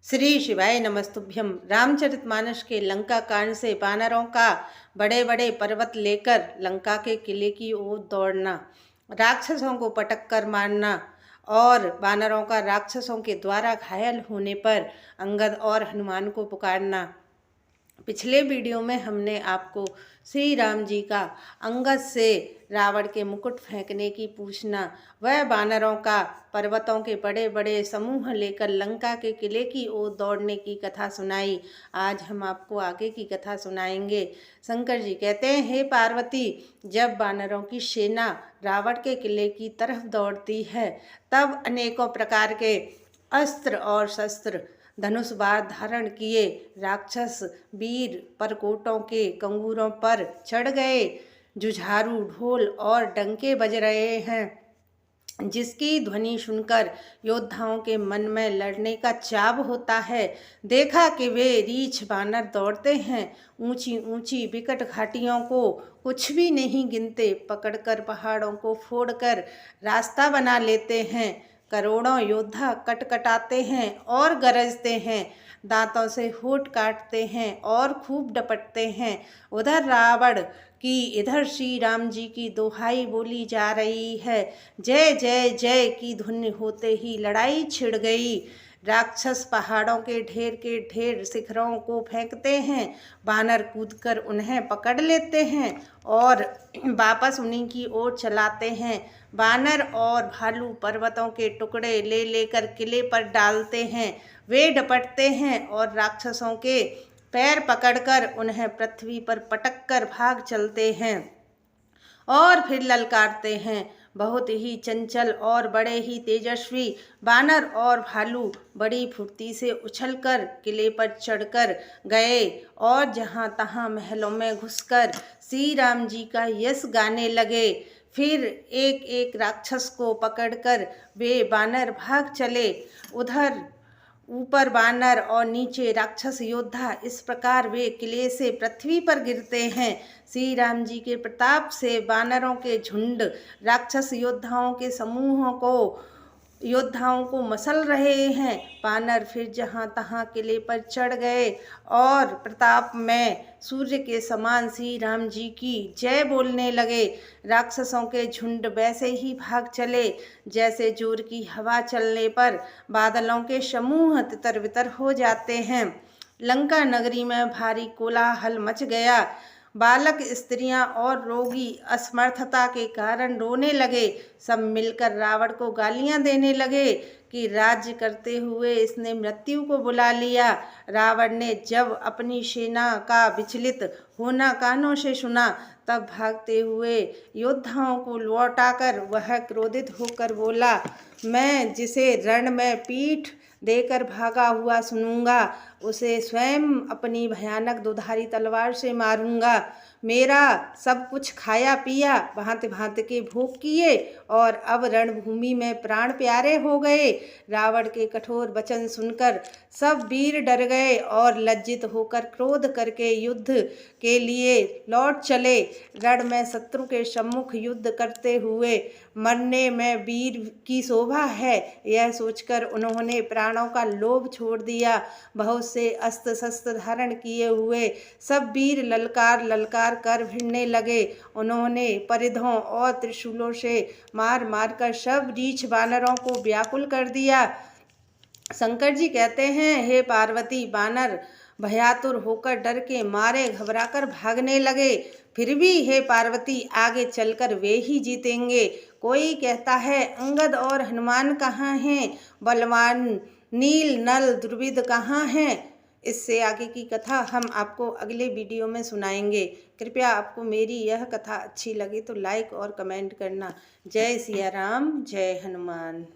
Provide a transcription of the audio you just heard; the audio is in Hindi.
श्री शिवाय नमस्तुभ्यम। रामचरितमानस के लंका कांड से वानरों का बड़े बड़े पर्वत लेकर लंका के किले की ओर दौड़ना, राक्षसों को पटक कर मारना और वानरों का राक्षसों के द्वारा घायल होने पर अंगद और हनुमान को पुकारना। पिछले वीडियो में हमने आपको श्री राम जी का अंगद से रावण के मुकुट फेंकने की पूछना, वह वानरों का पर्वतों के बड़े बड़े समूह लेकर लंका के किले की ओर दौड़ने की कथा सुनाई। आज हम आपको आगे की कथा सुनाएंगे। शंकर जी कहते हैं, हे पार्वती, जब वानरों की सेना रावण के किले की तरफ दौड़ती है तब अनेकों प्रकार के अस्त्र और शस्त्र धनुष बाण धारण किए राक्षस वीर परकोटों के कंगूरों पर चढ़ गए। जुझारू ढोल और डंके बज रहे हैं, जिसकी ध्वनि सुनकर योद्धाओं के मन में लड़ने का चाव होता है। देखा कि वे रीछ बानर दौड़ते हैं, ऊंची ऊंची विकट घाटियों को कुछ भी नहीं गिनते, पकड़कर पहाड़ों को फोड़कर रास्ता बना लेते हैं। करोड़ों योद्धा कटकटाते हैं और गरजते हैं, दांतों से होठ काटते हैं और खूब डपटते हैं। उधर रावण की, इधर श्री राम जी की दोहाई बोली जा रही है। जय जय जय की धुन होते ही लड़ाई छिड़ गई। राक्षस पहाड़ों के ढेर शिखरों को फेंकते हैं, बानर कूदकर उन्हें पकड़ लेते हैं और वापस उन्हीं की ओर चलाते हैं। बानर और भालू पर्वतों के टुकड़े ले लेकर किले पर डालते हैं। वे डपटते हैं और राक्षसों के पैर पकड़कर उन्हें पृथ्वी पर पटक कर भाग चलते हैं और फिर ललकारते हैं। बहुत ही चंचल और बड़े ही तेजस्वी बानर और भालू बड़ी फुर्ती से उछलकर किले पर चढ़कर गए और जहां तहां महलों में घुसकर श्री राम जी का यश गाने लगे। फिर एक एक राक्षस को पकड़कर वे बानर भाग चले। उधर ऊपर बानर और नीचे राक्षस योद्धा, इस प्रकार वे किले से पृथ्वी पर गिरते हैं। श्री राम जी के प्रताप से बानरों के झुंड राक्षस योद्धाओं को मसल रहे हैं। बानर फिर जहां तहां किले पर चढ़ गए और प्रताप में सूर्य के समान श्री राम जी की जय बोलने लगे। राक्षसों के झुंड वैसे ही भाग चले जैसे जोर की हवा चलने पर बादलों के समूह तितर बितर हो जाते हैं। लंका नगरी में भारी कोलाहल मच गया। बालक, स्त्रियां और रोगी असमर्थता के कारण रोने लगे। सब मिलकर रावण को गालियां देने लगे कि राज्य करते हुए इसने मृत्यु को बुला लिया। रावण ने जब अपनी सेना का विचलित होना कानों से सुना तब भागते हुए योद्धाओं को लौटाकर वह क्रोधित होकर बोला, मैं जिसे रण में पीठ देकर भागा हुआ सुनूंगा उसे स्वयं अपनी भयानक दुधारी तलवार से मारूंगा। मेरा सब कुछ खाया पिया, भांति भांति के भोग किए और अब रणभूमि में प्राण प्यारे हो गए। रावण के कठोर वचन सुनकर सब वीर डर गए और लज्जित होकर क्रोध करके युद्ध के लिए लौट चले। रण में शत्रु के सम्मुख युद्ध करते हुए मरने में वीर की शोभा है, यह सोचकर उन्होंने प्राणों का लोभ छोड़ दिया। बहुत से अस्त्र शस्त्र धारण किए हुए सब वीर ललकार ललकार कर भिड़ने लगे। उन्होंने परिधों और त्रिशूलों से मार मार कर सब रीछ वानरों को व्याकुल कर दिया। शंकर जी कहते हैं, हे पार्वती, बानर भयातुर होकर डर के मारे घबराकर भागने लगे। फिर भी हे पार्वती, आगे चलकर वे ही जीतेंगे। कोई कहता है अंगद और हनुमान कहाँ हैं, बलवान नील नल द्रुविद कहाँ हैं। इससे आगे की कथा हम आपको अगले वीडियो में सुनाएंगे। कृपया आपको मेरी यह कथा अच्छी लगी तो लाइक और कमेंट करना। जय सिया राम, जय हनुमान।